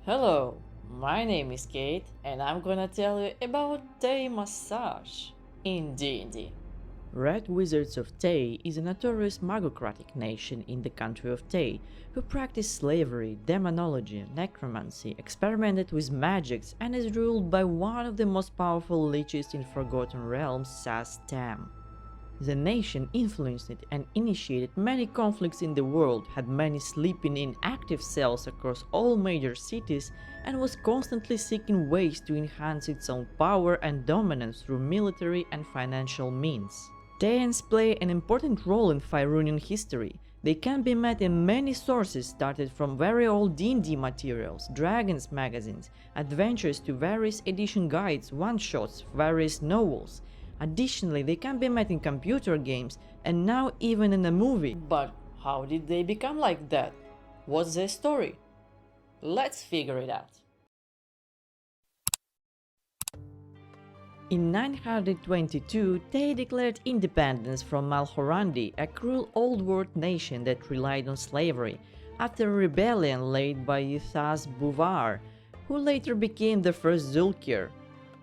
Hello, my name is Kate and I'm gonna tell you about Thay massage in D&D. Red Wizards of Thay is a notorious magocratic nation in the country of Thay who practice slavery, demonology, necromancy, experimented with magics and is ruled by one of the most powerful liches in Forgotten Realms, Szass Tam. The nation influenced it and initiated many conflicts in the world, had many sleeping in active cells across all major cities, and was constantly seeking ways to enhance its own power and dominance through military and financial means. Thayans play an important role in Faerunian history. They can be met in many sources, started from very old D&D materials, dragons magazines, adventures to various edition guides, one-shots, various novels. Additionally, they can be met in computer games and now even in a movie. But how did they become like that? What's their story? Let's figure it out. In 922, Thay declared independence from Malhorandi, a cruel old world nation that relied on slavery, after a rebellion led by Ssazz Tam, who later became the first Zulkir.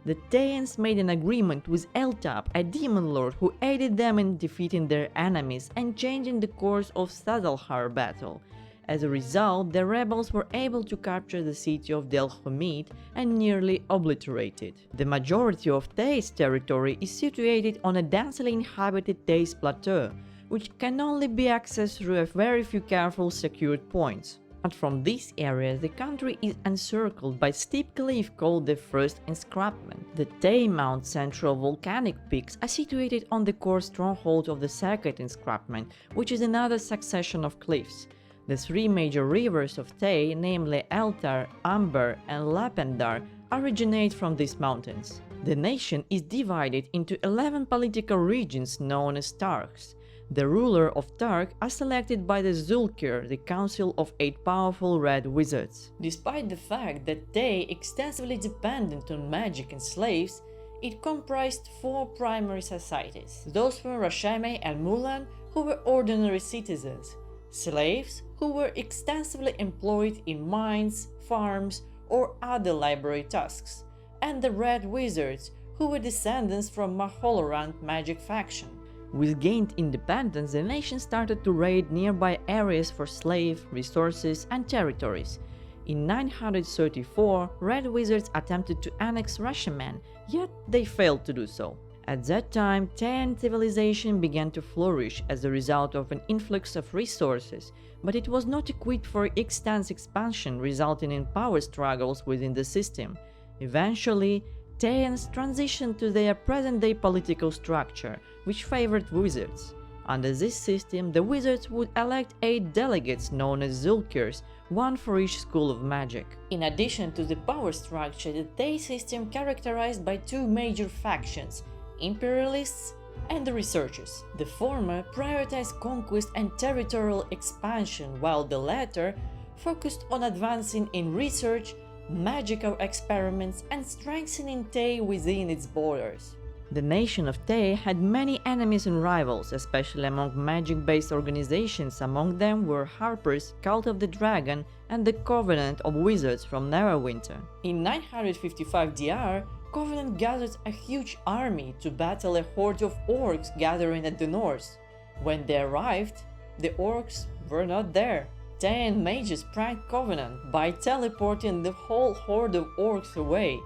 The Thayans made an agreement with Eltab, a demon lord who aided them in defeating their enemies and changing the course of Ssazalhar battle. As a result, the rebels were able to capture the city of Delhomid and nearly obliterate it. The majority of Thay's territory is situated on a densely inhabited Thay's plateau, which can only be accessed through a very few careful secured points. But from these areas, the country is encircled by steep cliff called the First Escarpment. The Thay Mount central volcanic peaks are situated on the core stronghold of the Second Escarpment, which is another succession of cliffs. The three major rivers of Thay, namely Eltar, Amber, and Lapendar, originate from these mountains. The nation is divided into 11 political regions known as Tarks. The ruler of Tark are selected by the Zulkir, the Council of 8 powerful Red Wizards. Despite the fact that Thay extensively dependent on magic and slaves, it comprised 4 primary societies. Those were Rashame and Mulan, who were ordinary citizens, slaves, who were extensively employed in mines, farms, or other library tasks, and the Red Wizards, who were descendants from Maholorand magic faction. With gained independence, the nation started to raid nearby areas for slave, resources, and territories. In 934, Red Wizards attempted to annex Rashomon, yet they failed to do so. At that time, Thayan civilization began to flourish as a result of an influx of resources, but it was not equipped for extensive expansion, resulting in power struggles within the system. Eventually, Thayans transitioned to their present-day political structure, which favored wizards. Under this system, the wizards would elect 8 delegates known as Zulkirs, one for each school of magic. In addition to the power structure, the Thay system characterized by 2 major factions, Imperialists and the Researchers. The former prioritized conquest and territorial expansion, while the latter focused on advancing in research, magical experiments, and strengthening Thay within its borders. The nation of Thay had many enemies and rivals, especially among magic-based organizations. Among them were Harpers, Cult of the Dragon, and the Covenant of Wizards from Neverwinter. In 955 DR, Covenant gathered a huge army to battle a horde of orcs gathering at the north. When they arrived, the orcs were not there. Thayan mages pranked Covenant by teleporting the whole horde of orcs away.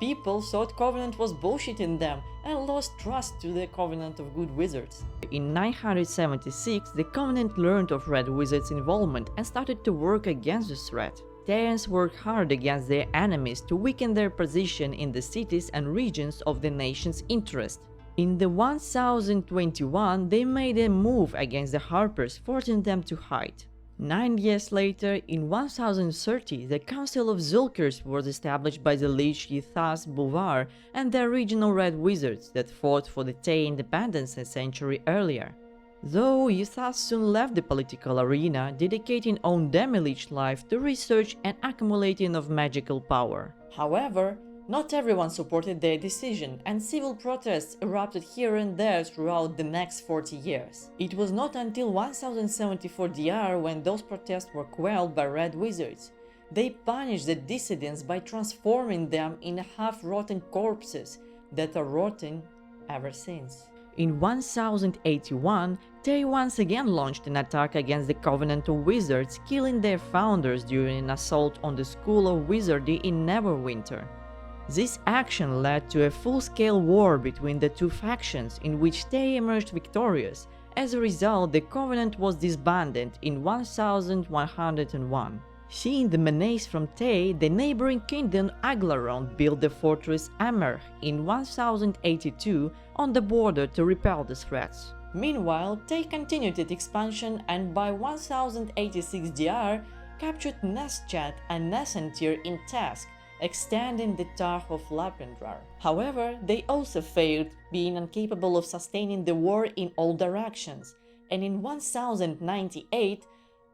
People thought Covenant was bullshitting them and lost trust to the Covenant of Good Wizards. In 976, the Covenant learned of Red Wizards' involvement and started to work against the threat. Thayans worked hard against their enemies to weaken their position in the cities and regions of the nation's interest. In the 1021, they made a move against the Harpers, forcing them to hide. 9 years later, in 1030, the Council of Zulkirs was established by the lich Ssazz Tam and the original Red Wizards that fought for the Thay independence a century earlier. Though Ssazz soon left the political arena, dedicating own demi-lich life to research and accumulating of magical power. However, not everyone supported their decision, and civil protests erupted here and there throughout the next 40 years. It was not until 1074 DR when those protests were quelled by Red Wizards. They punished the dissidents by transforming them in half-rotten corpses that are rotten ever since. In 1081, Thay once again launched an attack against the Covenant of Wizards, killing their founders during an assault on the School of Wizardry in Neverwinter. This action led to a full-scale war between the two factions, in which Thay emerged victorious. As a result, the Covenant was disbanded in 1101. Seeing the menace from Thay, the neighboring kingdom Aglarond built the fortress Amerh in 1082 on the border to repel the threats. Meanwhile, Thay continued its expansion and by 1086 DR captured Neschat and Nesantir in Task, extending the Targ of Lapendrar. However, they also failed, being incapable of sustaining the war in all directions, and in 1098,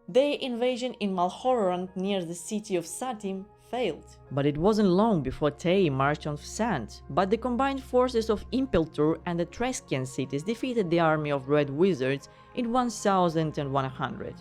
their invasion in Malhorand near the city of Ssazz Tam failed. But it wasn't long before Thay marched on Sand, but the combined forces of Impeltur and the Treskian cities defeated the army of Red Wizards in 1100.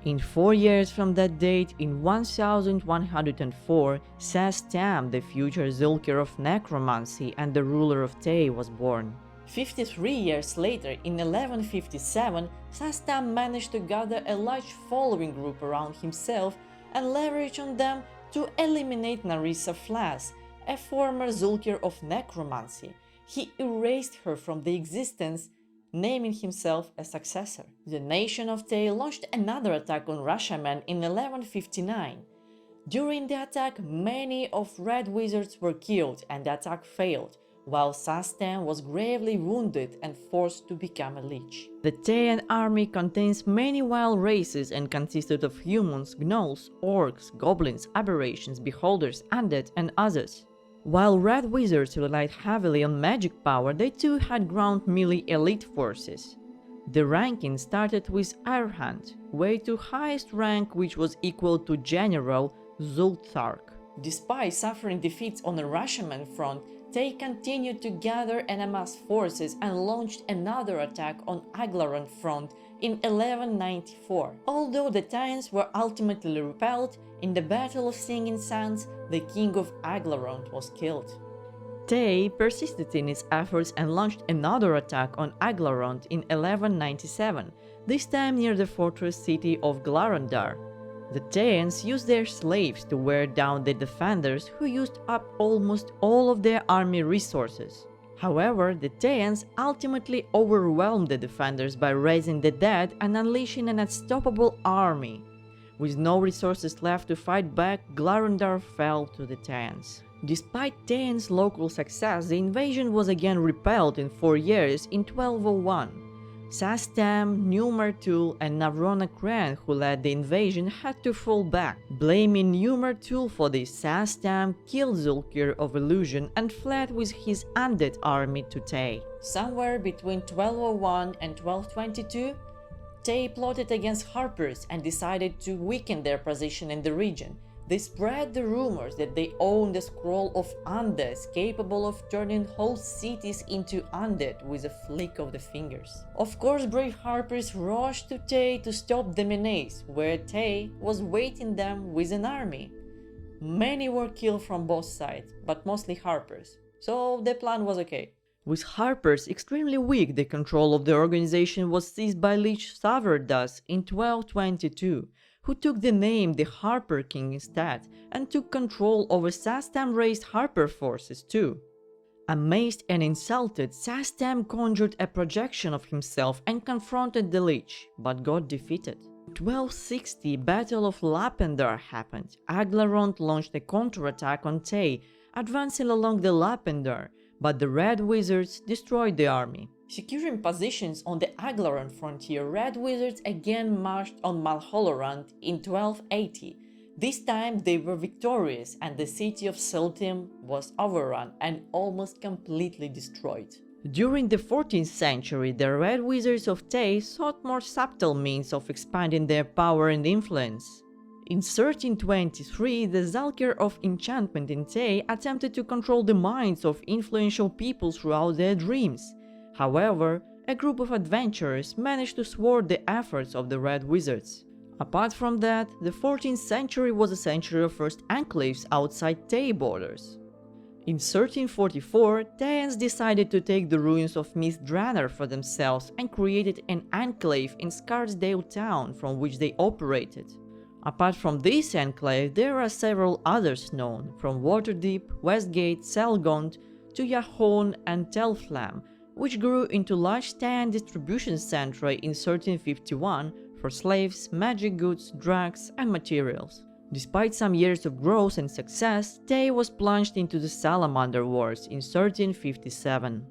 In 4 years from that date, in 1104, Szass Tam, the future Zulkir of necromancy and the ruler of Thay, was born. 53 years later, in 1157, Szass Tam managed to gather a large following group around himself and leverage on them to eliminate Narissa Flass, a former Zulkir of necromancy. He erased her from the existence, naming himself a successor. The nation of Thay launched another attack on Rashaman in 1159. During the attack, many of Red Wizards were killed and the attack failed, while Szass Tam was gravely wounded and forced to become a lich. The Thayan army contains many wild races and consisted of humans, gnolls, orcs, goblins, aberrations, beholders, undead, and others. While Red Wizards relied heavily on magic power, they too had ground melee elite forces. The ranking started with Arhant, way to highest rank, which was equal to General Zulthark. Despite suffering defeats on the Rashaman front, Thay continued to gather and amass forces and launched another attack on Aglarond front in 1194. Although the Thayans were ultimately repelled, in the Battle of Singing Sands, the king of Aglarond was killed. Thay persisted in its efforts and launched another attack on Aglarond in 1197, this time near the fortress city of Glarondar. The Thayans used their slaves to wear down the defenders, who used up almost all of their army resources. However, the Thayans ultimately overwhelmed the defenders by raising the dead and unleashing an unstoppable army. With no resources left to fight back, Glarondar fell to the Thayans. Despite Thayan's local success, the invasion was again repelled in 4 years in 1201. Szass Tam, Numartul, and Navrona-Kran, who led the invasion, had to fall back. Blaming Numartul for this, Szass Tam killed Zulkir of Illusion and fled with his undead army to Thay. Somewhere between 1201 and 1222, Thay plotted against Harpers and decided to weaken their position in the region. They spread the rumors that they owned a scroll of undeads capable of turning whole cities into undead with a flick of the fingers. Of course, brave Harpers rushed to Thay to stop the menace, where Thay was waiting them with an army. Many were killed from both sides, but mostly Harpers, so the plan was okay. With Harpers extremely weak, the control of the organization was seized by Lich Savardas in 1222. Who took the name the Harper King instead, and took control over Szass Tam raised Harper forces too. Amazed and insulted, Szass Tam conjured a projection of himself and confronted the Lich, but got defeated. In 1260, Battle of Lapendar happened. Aglarond launched a counterattack on Thay, advancing along the Lapendar, but the Red Wizards destroyed the army. Securing positions on the Aglarond frontier, Red Wizards again marched on Malholorand in 1280. This time they were victorious and the city of Ssazz Tam was overrun and almost completely destroyed. During the 14th century, the Red Wizards of Thay sought more subtle means of expanding their power and influence. In 1323, the Zulkir of Enchantment in Thay attempted to control the minds of influential people throughout their dreams. However, a group of adventurers managed to thwart the efforts of the Red Wizards. Apart from that, the 14th century was a century of first enclaves outside Thay borders. In 1344, Thayans decided to take the ruins of Mistdraenor for themselves and created an enclave in Scarsdale town from which they operated. Apart from this enclave, there are several others known, from Waterdeep, Westgate, Selgond to Yahon and Telflam, which grew into large Thayan distribution centra in 1351 for slaves, magic goods, drugs, and materials. Despite some years of growth and success, Thay was plunged into the Salamander Wars in 1357.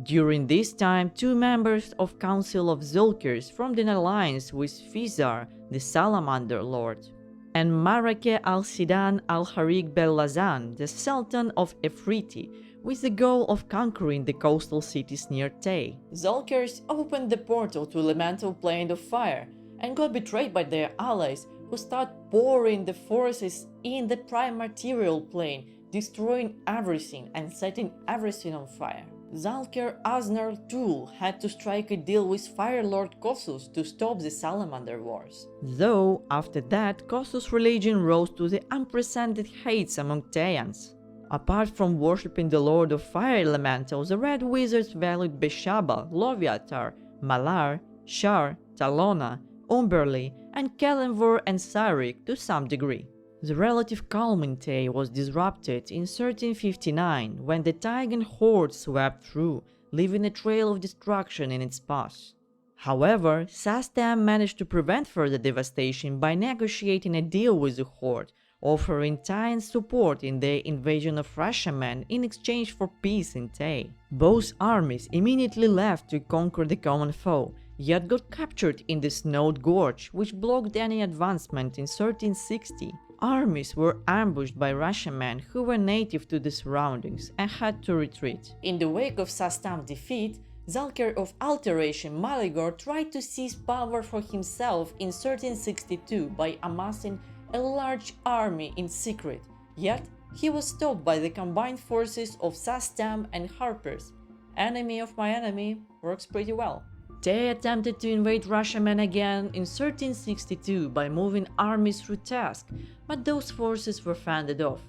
During this time, two members of Council of Zulkirs formed an alliance with Fizar, the Salamander Lord, and Marake al-Sidan al-Harig Bellazan, the Sultan of Efriti, with the goal of conquering the coastal cities near Thay. Zulkirs opened the portal to Elemental Plane of Fire and got betrayed by their allies, who started pouring the forces in the prime material plane, destroying everything and setting everything on fire. Zulkir Aznar Tul had to strike a deal with Fire Lord Kossus to stop the Salamander Wars. Though, after that, Kossus' religion rose to the unprecedented heights among Thayans. Apart from worshipping the Lord of Fire Elemental, the Red Wizards valued Beshaba, Loviatar, Malar, Shar, Talona, Umberly, and Kelenvor and Sarik to some degree. The relative calm in Thay was disrupted in 1359 when the Tuigan Horde swept through, leaving a trail of destruction in its path. However, Szass Tam managed to prevent further devastation by negotiating a deal with the Horde, offering Thayan support in their invasion of Rashaman in exchange for peace in Thay. Both armies immediately left to conquer the common foe, yet got captured in the Snowed Gorge, which blocked any advancement in 1360. Armies were ambushed by Rashaman, who were native to the surroundings, and had to retreat. In the wake of Szass Tam's defeat, Zulkir of Alteration Maligor tried to seize power for himself in 1362 by amassing a large army in secret, yet he was stopped by the combined forces of Szass Tam and Harpers. Enemy of my enemy works pretty well. Thay attempted to invade Rashaman again in 1362 by moving armies through Task, but those forces were fended off.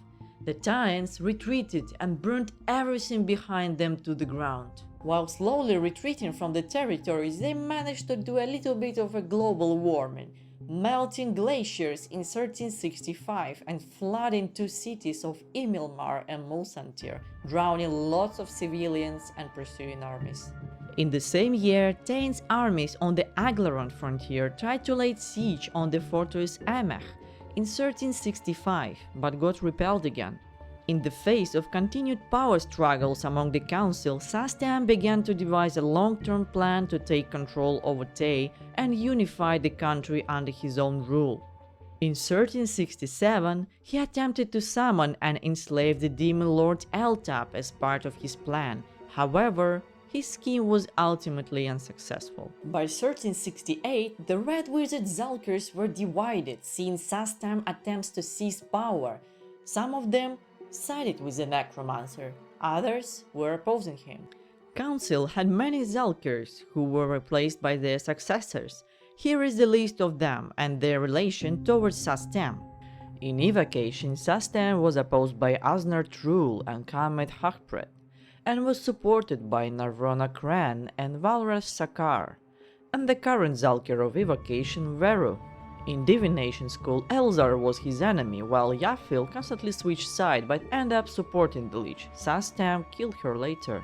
The Thayans retreated and burned everything behind them to the ground. While slowly retreating from the territories, they managed to do a little bit of a global warming, melting glaciers in 1365 and flooding two cities of Imilmar and Mulsantir, drowning lots of civilians and pursuing armies. In the same year, Thayan's armies on the Aglarond frontier tried to lay siege on the fortress Amech in 1365, but got repelled again. In the face of continued power struggles among the council, Szass Tam began to devise a long-term plan to take control over Thay and unify the country under his own rule. In 1367, he attempted to summon and enslave the demon lord Eltap as part of his plan. However, his scheme was ultimately unsuccessful. By 1368, the Red Wizards of Zulkirs were divided, seeing Szass Tam attempts to seize power. Some of them sided with the necromancer, others were opposing him. Council had many Zulkirs who were replaced by their successors. Here is the list of them and their relation towards Szass Tam. In Evocation, Szass Tam was opposed by Aznar Trul and Kamed Hakpret, and was supported by Narvrona Kran and Valras Sakar, and the current Zulkir of Evocation, Veru. In Divination School, Elzar was his enemy, while Yafil constantly switched side but ended up supporting the Lich. Szass Tam killed her later.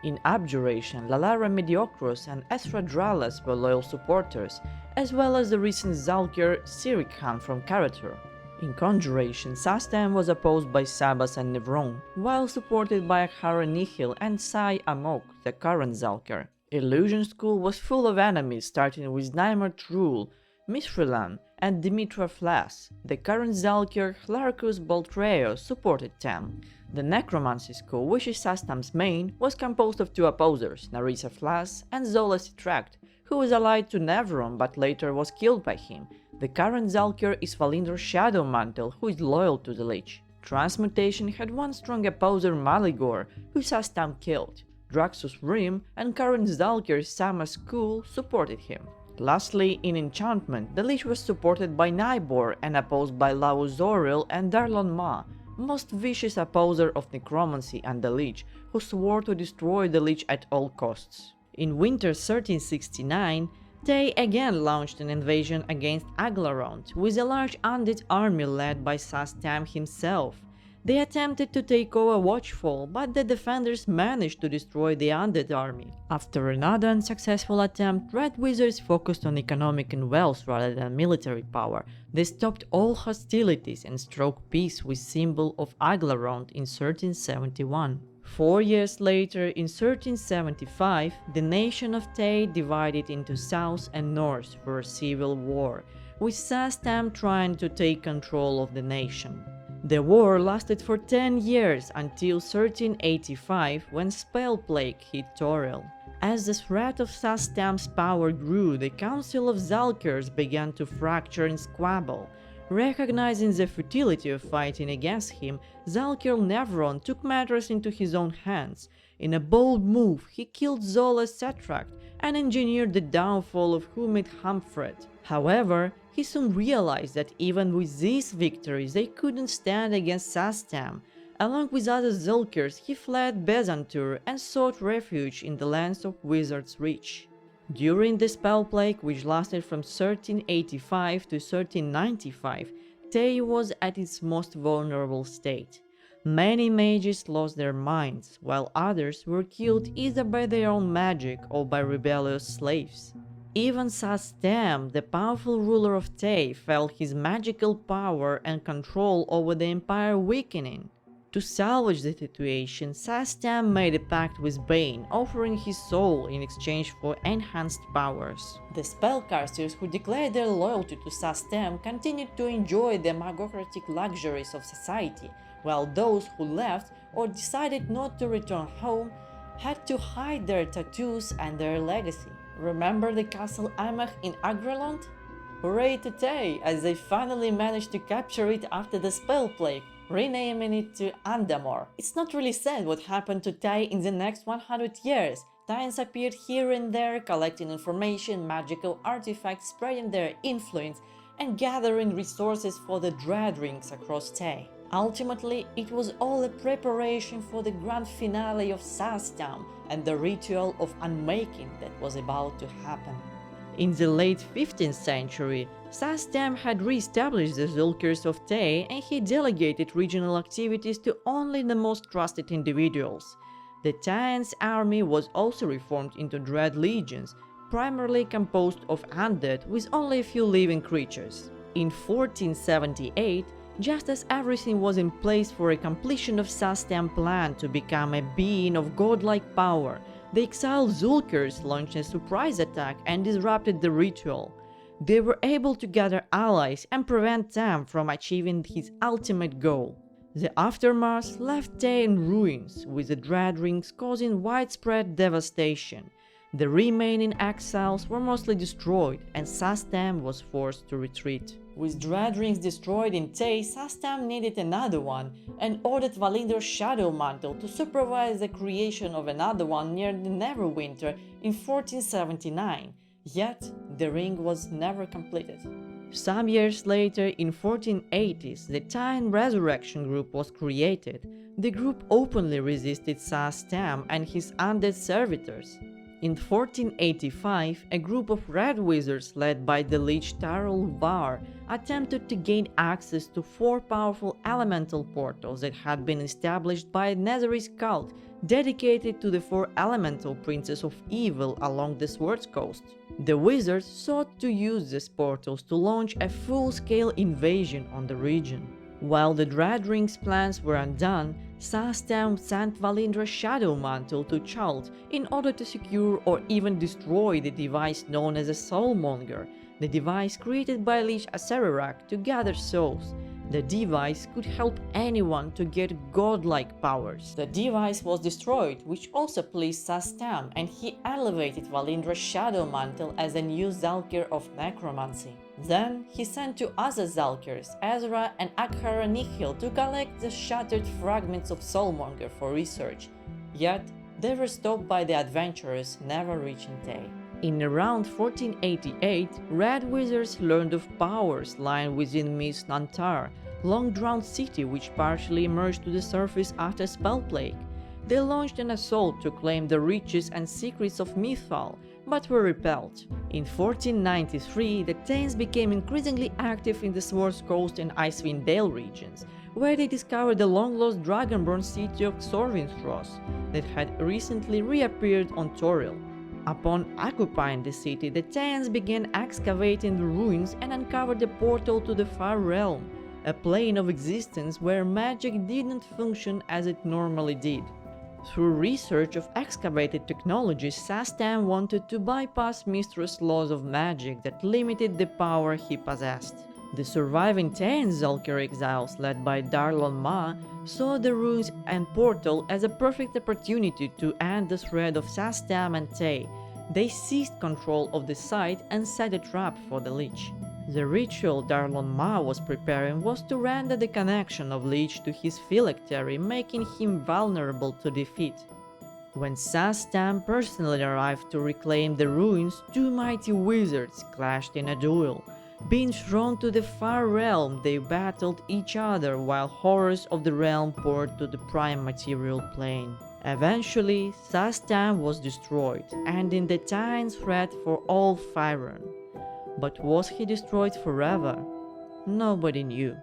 In Abjuration, Lalara Mediocros and Esra Dralas were loyal supporters, as well as the recent Zulkir Sirikhan from Karatur. In Conjuration, Szass Tam was opposed by Sabas and Nevron, while supported by Akhara Nihil and Sai Amok, the current Zulkir. Illusion School was full of enemies, starting with Naimer Trul, Mithrilan, and Dimitra Flas. The current Zulkir, Hlarkus Boltreo, supported Tam. The Necromancy School, which is Szass Tam's main, was composed of two opposers, Narisa Flas and Zola Sitract, who was allied to Nevron but later was killed by him. The current Zulkir is Valinda's ShadowMantle, who is loyal to the Lich. Transmutation had one strong opposer, Maligor, who Szass Tam killed. Draxus Rim and current Zulkir Sama School supported him. Lastly, in enchantment, the Lich was supported by neighbours and opposed by Lauzoriel and Darlon Ma, most vicious opposer of necromancy and the Lich, who swore to destroy the Lich at all costs. In winter 1369, Thay again launched an invasion against Aglarond with a large undead army led by Szass Tam himself. They attempted to take over Watchful, but the defenders managed to destroy the undead army. After another unsuccessful attempt, Red Wizards focused on economic and wealth rather than military power. They stopped all hostilities and struck peace with symbol of Aglarond in 1371. 4 years later, in 1375, the nation of Thay divided into South and North for a civil war, with Szass Tam trying to take control of the nation. The war lasted for 10 years until 1385, when Spellplague hit Toril. As the threat of Szass Tam's power grew, the Council of Zulkirs began to fracture and squabble. Recognizing the futility of fighting against him, Zulkir Nevron took matters into his own hands. In a bold move, he killed Zola Acererak and engineered the downfall of Humid Humfred. However, he soon realized that even with these victories they couldn't stand against Szass Tam. Along with other Zulkirs, he fled Bezantur and sought refuge in the lands of Wizard's Reach. During the Spellplague, which lasted from 1385 to 1395, Thay was at its most vulnerable state. Many mages lost their minds, while others were killed either by their own magic or by rebellious slaves. Even Szass Tam, the powerful ruler of Thay, felt his magical power and control over the empire weakening. To salvage the situation, Szass Tam made a pact with Bane, offering his soul in exchange for enhanced powers. The spellcasters who declared their loyalty to Szass Tam continued to enjoy the magocratic luxuries of society, while those who left or decided not to return home had to hide their tattoos and their legacy. Remember the castle Amach in Agrelond? Hooray to Thay, as they finally managed to capture it after the Spellplague, renaming it to Andamor. It's not really said what happened to Thay in the next 100 years. Thyans appeared here and there, collecting information, magical artifacts, spreading their influence, and gathering resources for the Dread Rings across Thay. Ultimately, it was all a preparation for the grand finale of Szass Tam and the ritual of Unmaking that was about to happen. In the late 15th century, Szass Tam had re-established the Zulkirs of Thay, and he delegated regional activities to only the most trusted individuals. The Thayan's army was also reformed into Dread Legions, primarily composed of undead with only a few living creatures. In 1478, just as everything was in place for a completion of Szass Tam's plan to become a being of godlike power, the exiled Zulkirs launched a surprise attack and disrupted the ritual. They were able to gather allies and prevent Tam from achieving his ultimate goal. The aftermath left Thay in ruins, with the Dread Rings causing widespread devastation. The remaining exiles were mostly destroyed, and Szass Tam was forced to retreat. With Dread Rings destroyed in Thay, Szass Tam needed another one, and ordered Valinda's ShadowMantle to supervise the creation of another one near the Neverwinter in 1479, yet the ring was never completed. Some years later, in 1480s, the Thayan Resurrection group was created. The group openly resisted Szass Tam and his undead servitors. In 1485, a group of Red Wizards led by the Lich Var attempted to gain access to 4 powerful elemental portals that had been established by a Netherese cult dedicated to the 4 elemental princes of evil along the Swords Coast. The wizards sought to use these portals to launch a full-scale invasion on the region. While the Dread Rings' plans were undone, Szass Tam sent Valinda's ShadowMantle to Chult in order to secure or even destroy the device known as a Soulmonger, the device created by Lich Acererak to gather souls. The device could help anyone to get godlike powers. The device was destroyed, which also pleased Szass Tam, and he elevated Valinda's ShadowMantle as a new Zulkir of necromancy. Then he sent 2 other Zulkirs, Ezra and Akhara Nihil, to collect the shattered fragments of Soulmonger for research, yet they were stopped by the adventurers, never reaching Thay. In around 1488, Red Wizards learned of powers lying within Miss Nantar, long-drowned city which partially emerged to the surface after Spellplague. They launched an assault to claim the riches and secrets of Mythal, but were repelled. In 1493, the Thanes became increasingly active in the Swords Coast and Icewind Dale regions, where they discovered the long-lost dragonborn city of Xorvinthros that had recently reappeared on Toril. Upon occupying the city, the Thanes began excavating the ruins and uncovered a portal to the Far Realm, a plane of existence where magic didn't function as it normally did. Through research of excavated technologies, Szass Tam wanted to bypass Mistress' laws of magic that limited the power he possessed. The surviving Thayan Zulkir exiles, led by Darlon Ma, saw the ruins and portal as a perfect opportunity to end the thread of Szass Tam and Thay. They seized control of the site and set a trap for the Lich. The ritual Darlon Ma was preparing was to render the connection of Lich to his phylactery, making him vulnerable to defeat. When Szass Tam personally arrived to reclaim the ruins, two mighty wizards clashed in a duel. Being thrown to the Far Realm, they battled each other while horrors of the realm poured to the prime material plane. Eventually, Szass Tam was destroyed, ending the Thayan's threat for all Faerun. But was he destroyed forever? Nobody knew.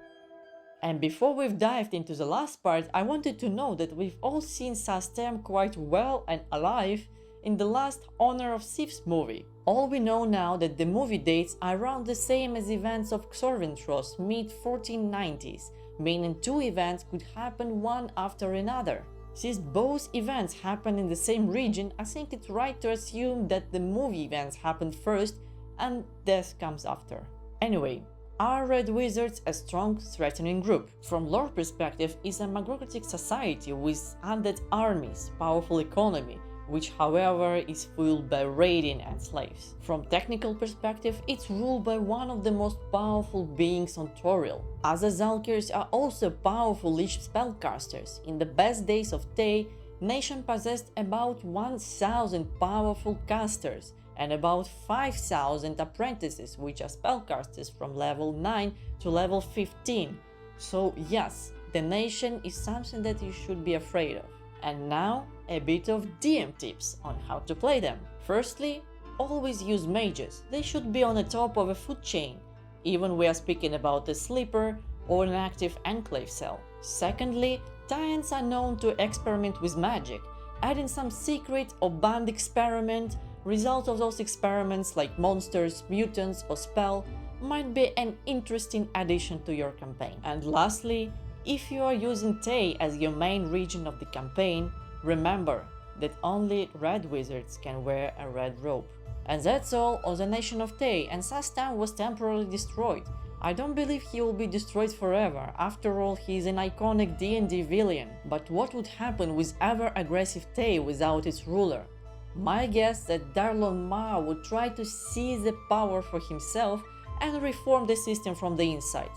And before we've dived into the last part, I wanted to know that we've all seen Szass Tam quite well and alive in the last Honor of Thieves movie. All we know now that the movie dates are around the same as events of Xorvinthros mid-1490s, meaning two events could happen one after another. Since both events happen in the same region, I think it's right to assume that the movie events happened first and death comes after. Anyway, are Red Wizards a strong, threatening group? From lore perspective, it's a magocratic society with undead armies, powerful economy, which however is fueled by raiding and slaves. From technical perspective, it's ruled by one of the most powerful beings on Toril. Other Zulkirs are also powerful lich spellcasters. In the best days of Thay, nation possessed about 1,000 powerful casters and about 5,000 apprentices, which are spellcasters from level 9 to level 15. So yes, the nation is something that you should be afraid of. And now, a bit of DM tips on how to play them. Firstly, always use mages. They should be on the top of a food chain, even we are speaking about a sleeper or an active enclave cell. Secondly, Thayans are known to experiment with magic. Adding some secret or banned experiment, result of those experiments like monsters, mutants or spell, might be an interesting addition to your campaign. And lastly, if you are using Thay as your main region of the campaign, remember that only Red Wizards can wear a red robe. And that's all on the Nation of Thay, and Szass Tam was temporarily destroyed. I don't believe he will be destroyed forever, after all he is an iconic D&D villain. But what would happen with ever-aggressive Thay without its ruler? My guess that Darlon Ma would try to seize the power for himself and reform the system from the inside.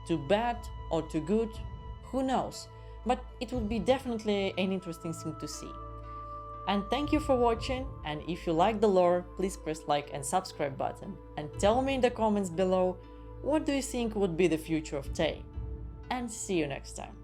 To bad or to good, who knows, but it would be definitely an interesting thing to see. And thank you for watching, and if you like the lore, please press like and subscribe button, and tell me in the comments below what do you think would be the future of Thay. And see you next time.